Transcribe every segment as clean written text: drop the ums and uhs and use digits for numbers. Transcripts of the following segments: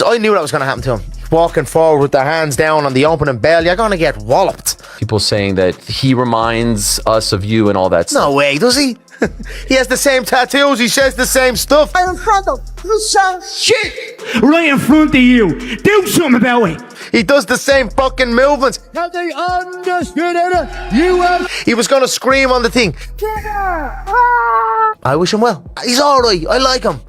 I knew that was going to happen to him. Walking forward with the hands down on the opening bell, you're going to get walloped. People saying that he reminds us of you and all that stuff. No way, does he? He has the same tattoos, he says the same stuff. Right in front of you. Shit! Right in front of you. Do something about it. He does the same fucking movements. Have they understood it? You have... He was going to scream on the thing. I wish him well. He's alright, I like him.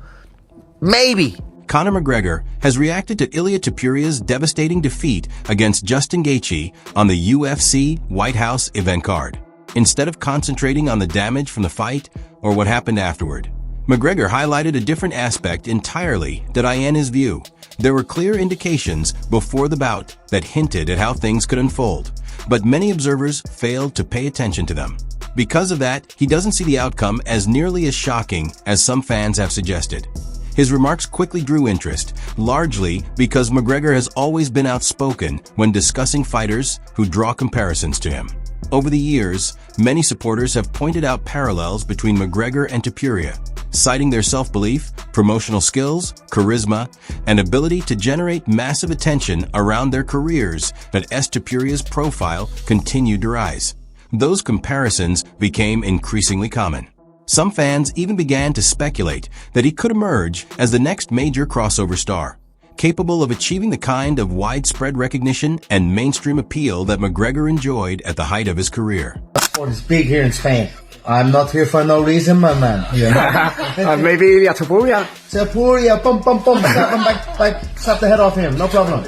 Maybe. Conor McGregor has reacted to Ilia Topuria's devastating defeat against Justin Gaethje on the UFC White House event card. Instead of concentrating on the damage from the fight or what happened afterward, McGregor highlighted a different aspect entirely that in his view. There were clear indications before the bout that hinted at how things could unfold, but many observers failed to pay attention to them. Because of that, he doesn't see the outcome as nearly as shocking as some fans have suggested. His remarks quickly drew interest, largely because McGregor has always been outspoken when discussing fighters who draw comparisons to him. Over the years, many supporters have pointed out parallels between McGregor and Topuria, citing their self-belief, promotional skills, charisma, and ability to generate massive attention around their careers that Topuria's profile continued to rise. Those comparisons became increasingly common. Some fans even began to speculate that he could emerge as the next major crossover star, capable of achieving the kind of widespread recognition and mainstream appeal that McGregor enjoyed at the height of his career. It's big here in Spain. I'm not here for no reason, my man. Yeah. Maybe Ilia Topuria. Topuria, bum, bum, bum. Slap him back, slap the head off him. No problem.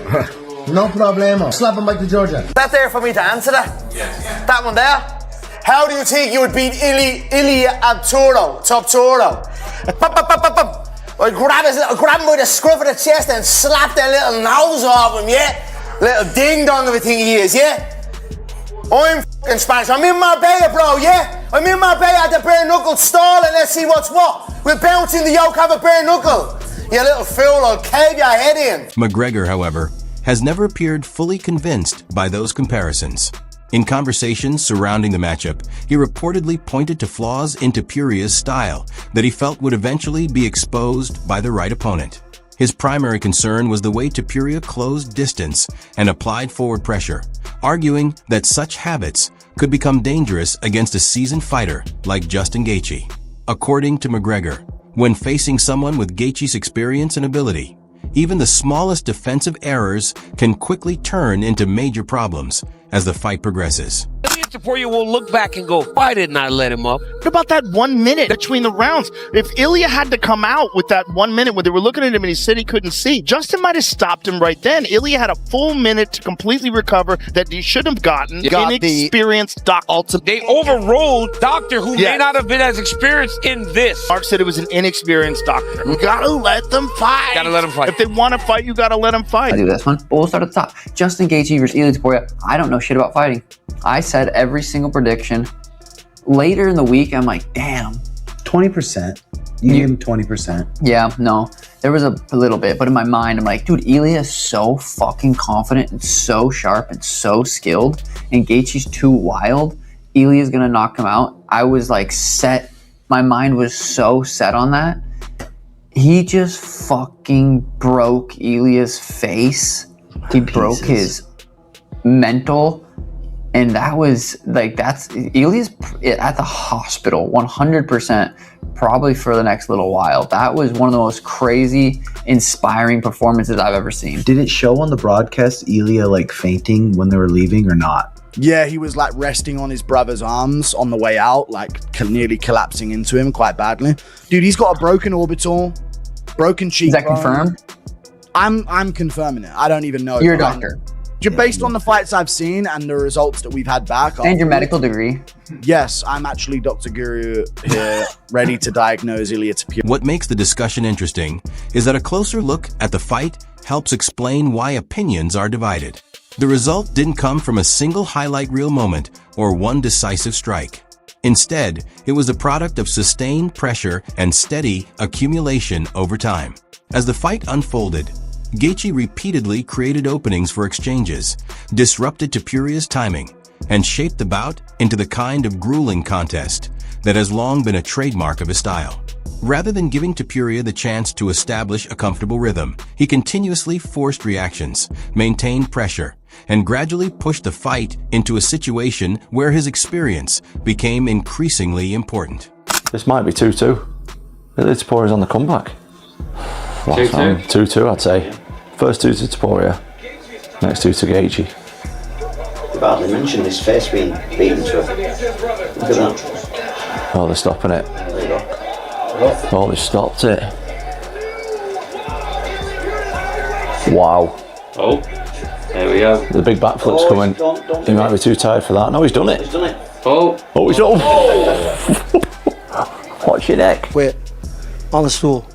No problemo. Slap him back to Georgia. That there for me to answer that? Yeah. That one there? How do you think you would beat Ilia Topuria? I grab him by the scruff of the chest and slap that little nose off him, yeah? Little ding-dong of a thing he is, yeah? I'm f***ing Spanish. I'm in Marbella, bro, yeah? I'm in Marbella at the bare knuckle stall and let's see what's what. We're bouncing the yoke, have a bare knuckle. You little fool, I'll cave your head in. McGregor, however, has never appeared fully convinced by those comparisons. In conversations surrounding the matchup, he reportedly pointed to flaws in Topuria's style that he felt would eventually be exposed by the right opponent. His primary concern was the way Topuria closed distance and applied forward pressure, arguing that such habits could become dangerous against a seasoned fighter like Justin Gaethje. According to McGregor, when facing someone with Gaethje's experience and ability, even the smallest defensive errors can quickly turn into major problems as the fight progresses. Topuria will look back and go, why didn't I let him up? What about that 1 minute between the rounds? If Ilia had to come out with that 1 minute when they were looking at him and he said he couldn't see, Justin might have stopped him right then. Ilia had a full minute to completely recover that he should have gotten. Inexperienced doctor. They overruled Doctor who may not have been as experienced in this. Mark said it was an inexperienced doctor. You gotta let them fight. Gotta let them fight. If they want to fight, you gotta let them fight. I do this one, but we'll start at the top. Justin Gaethje versus Ilia Topuria. I don't know shit about fighting. I said every single prediction. Later in the week, I'm like, damn. 20%. You gave him 20%. Yeah, no. There was a little bit, but in my mind, I'm like, dude, Ilia is so fucking confident and so sharp and so skilled, and Gaethje's too wild. Ilia's gonna knock him out. I was like set. My mind was so set on that. He just fucking broke Ilia's face. He broke his mental. And that was like, Ilia's at the hospital 100%, probably for the next little while. That was one of the most crazy, inspiring performances I've ever seen. Did it show on the broadcast Ilia like fainting when they were leaving or not? Yeah, he was like resting on his brother's arms on the way out, like nearly collapsing into him quite badly. Dude, he's got a broken orbital, broken cheekbone. Is that confirmed? I'm confirming it. I don't even know. You're a doctor. Based on the fights I've seen and the results that we've had back. And your medical degree. Yes, I'm actually Dr. Guru here, ready to diagnose Ilia Topuria. What makes the discussion interesting is that a closer look at the fight helps explain why opinions are divided. The result didn't come from a single highlight reel moment or one decisive strike. Instead, it was a product of sustained pressure and steady accumulation over time. As the fight unfolded, Gaethje repeatedly created openings for exchanges, disrupted Topuria's timing, and shaped the bout into the kind of grueling contest that has long been a trademark of his style. Rather than giving Topuria the chance to establish a comfortable rhythm, he continuously forced reactions, maintained pressure, and gradually pushed the fight into a situation where his experience became increasingly important. This might be 2-2. Ilia Topuria's on the comeback. 2-2, I'd say. First 2 to Topuria, next 2 to Gaethje. You hardly mentioned his face being beaten to it. Look at that. Oh, they're stopping it. There you go. Oh, they stopped it. Wow. Oh, there we go. The big backflip's coming. He might be too tired for that. No, he's done it. He's done it. Oh. Oh, he's done it. Watch your neck. Quit on the stool.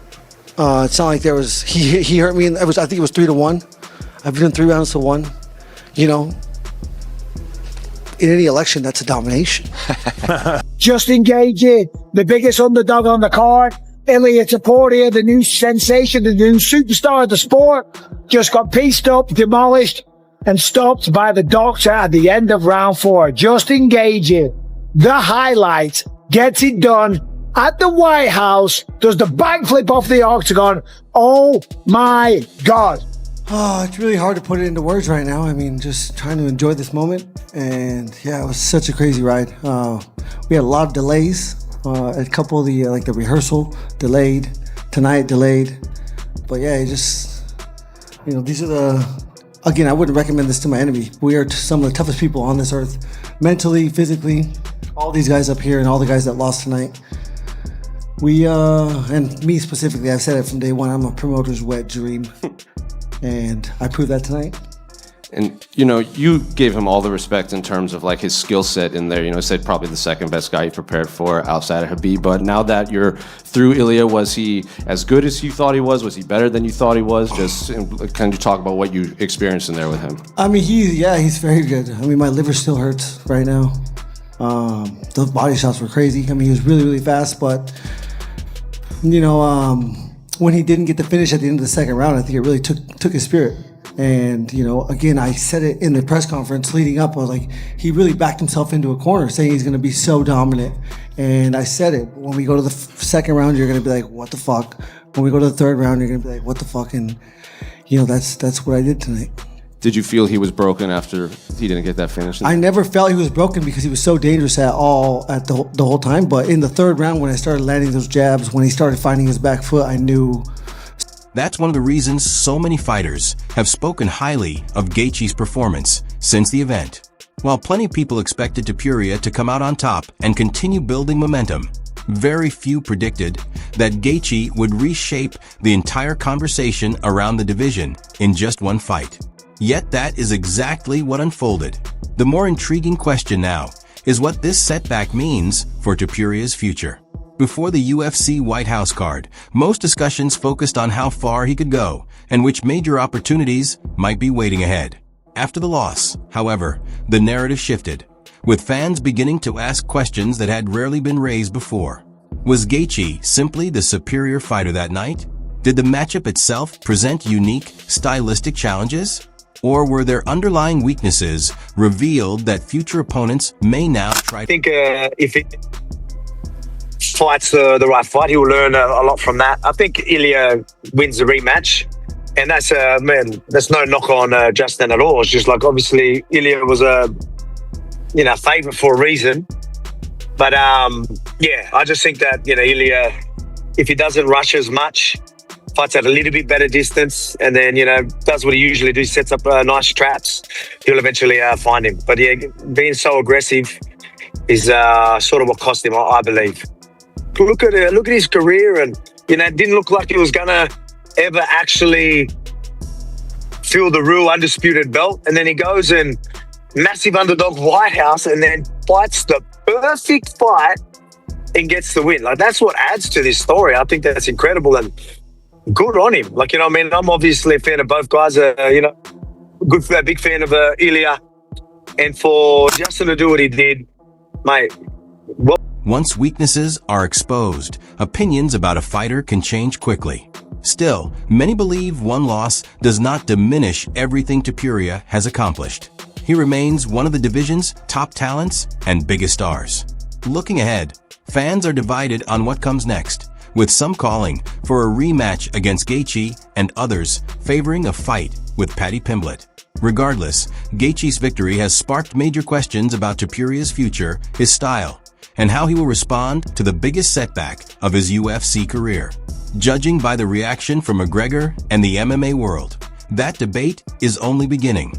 It's not like there was, he hurt me, and I think it was 3-1. I've been in 3 rounds to 1. You know, in any election, that's a domination. Justin Gaethje, the biggest underdog on the card. Ilia Topuria, the new sensation, the new superstar of the sport, just got pieced up, demolished, and stopped by the doctor at the end of round 4. Justin Gaethje, the highlight, gets it done at the White House, does the backflip off the octagon. Oh my God. Oh, it's really hard to put it into words right now. I mean, just trying to enjoy this moment. And yeah, it was such a crazy ride. We had a lot of delays. A couple of the, like the rehearsal delayed, tonight delayed. But yeah, it just, you know, these are the, again, I wouldn't recommend this to my enemy. We are some of the toughest people on this earth. Mentally, physically, all these guys up here and all the guys that lost tonight. We, and me specifically, I've said it from day one, I'm a promoter's wet dream. And I proved that tonight. And, you know, you gave him all the respect in terms of, like, his skill set in there. You know, said probably the second best guy you prepared for outside of Khabib. But now that you're through Ilia, was he as good as you thought he was? Was he better than you thought he was? Just can you talk about what you experienced in there with him? I mean, he's very good. I mean, my liver still hurts right now. Those body shots were crazy. I mean, he was really, really fast. But, you know, when he didn't get the finish at the end of the second round, I think it really took his spirit. And, you know, again, I said it in the press conference leading up. I was like, he really backed himself into a corner saying he's going to be so dominant. And I said it. When we go to the second round, you're going to be like, what the fuck? When we go to the third round, you're going to be like, what the fuck? And, you know, that's what I did tonight. Did you feel he was broken after he didn't get that finish? I never felt he was broken because he was so dangerous at the whole time. But in the third round, when I started landing those jabs, when he started finding his back foot, I knew. That's one of the reasons so many fighters have spoken highly of Gaethje's performance since the event. While plenty of people expected Topuria to come out on top and continue building momentum, very few predicted that Gaethje would reshape the entire conversation around the division in just one fight. Yet that is exactly what unfolded. The more intriguing question now is what this setback means for Topuria's future. Before the UFC White House card, most discussions focused on how far he could go and which major opportunities might be waiting ahead. After the loss, however, the narrative shifted, with fans beginning to ask questions that had rarely been raised before. Was Gaethje simply the superior fighter that night? Did the matchup itself present unique, stylistic challenges? Or were there underlying weaknesses revealed that future opponents may now try to... I think if it fights the right fight, he'll learn a lot from that. I think Ilia wins the rematch, and that's that's no knock on Justin at all. It's just like, obviously Ilia was a favorite for a reason, but yeah, I just think that Ilia, if he doesn't rush as much, fights at a little bit better distance, and then does what he usually does, sets up nice traps, he'll eventually find him. But yeah, being so aggressive is sort of what cost him, I believe. Look at his career, and it didn't look like he was gonna ever actually fill the real undisputed belt, and then he goes and massive underdog White House, and then fights the perfect fight and gets the win. Like, that's what adds to this story. I think that's incredible and good on him. Like, I'm obviously a fan of both guys. A big fan of Ilia, and for Justin to do what he did, mate. Once weaknesses are exposed, opinions about a fighter can change quickly. Still, many believe one loss does not diminish everything Topuria has accomplished. He remains one of the division's top talents and biggest stars. Looking ahead, fans are divided on what comes next, with some calling for a rematch against Gaethje and others favoring a fight with Paddy Pimblett. Regardless, Gaethje's victory has sparked major questions about Topuria's future, his style, and how he will respond to the biggest setback of his UFC career. Judging by the reaction from McGregor and the MMA world, that debate is only beginning.